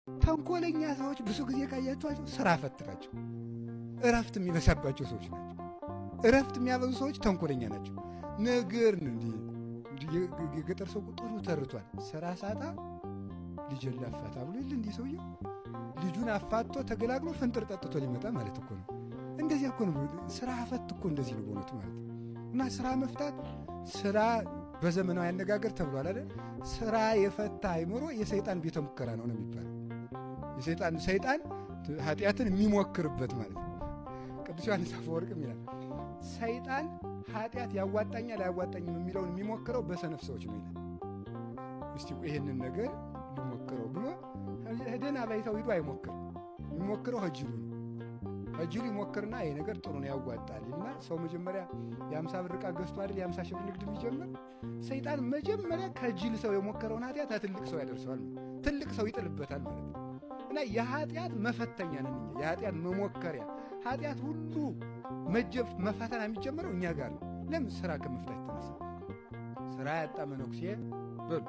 ተንኮለኛ ሰዎች ብዙ ጊዜ ካያችኋቸው ስራ ፈት ናቸው። እረፍት የሚበዛባቸው ሰዎች ናቸው። እረፍት የሚያበዙ ሰዎች ተንኮለኛ ናቸው። ነገር እንዲህ የገጠር ሰው ጥሩ ተርቷል። ስራ ሳጣ ልጅን ላፋታ ብሎ ይል እንዲህ ሰውዬው ልጁን አፋቶ ተገላግሎ ፍንጥር ጠጥቶ ሊመጣ ማለት እኮ ነው። እንደዚህ እኮ ነው ስራ ፈት እኮ እንደዚህ ነው በእውነቱ ማለት እና ስራ መፍታት ስራ በዘመናዊ አነጋገር ተብሏል አይደል? ስራ የፈታ አይምሮ የሰይጣን ቤተ ሙከራ ነው የሚባለው። ሰይጣን ኃጢአትን የሚሞክርበት ማለት ነው። ቅዱስ ዮሐንስ አፈወርቅም ይላል ሰይጣን ኃጢአት ያዋጣኛል አያዋጣኝም የሚለውን የሚሞክረው በሰነፍ ሰዎች ነው ይላል። እስቲ ይሄንን ነገር ልሞክረው ብሎ ደህና ባይታው ሂዶ አይሞክርም። የሚሞክረው ጅሉ ነው። ጅሉ ይሞክርና ይሄ ነገር ጥሩ ነው ያዋጣል እና ሰው መጀመሪያ የ50 ብር ዕቃ ገዝቶ አይደል የ50 ሺህ ብር ንግድ የሚጀምር። ሰይጣን መጀመሪያ ከጅል ሰው የሞከረውን ኃጢአት ትልቅ ሰው ያደርሰዋል፣ ትልቅ ሰው ይጥልበታል ማለት ነው። እና የኃጢአት መፈተኛ ነን እኛ፣ የኃጢአት መሞከሪያ። ኃጢአት ሁሉ መፈተና የሚጀምረው እኛ ጋር ነው። ለምን? ስራ ከመፍታት የተነሳ። ስራ ያጣ መነኩሴ በሉ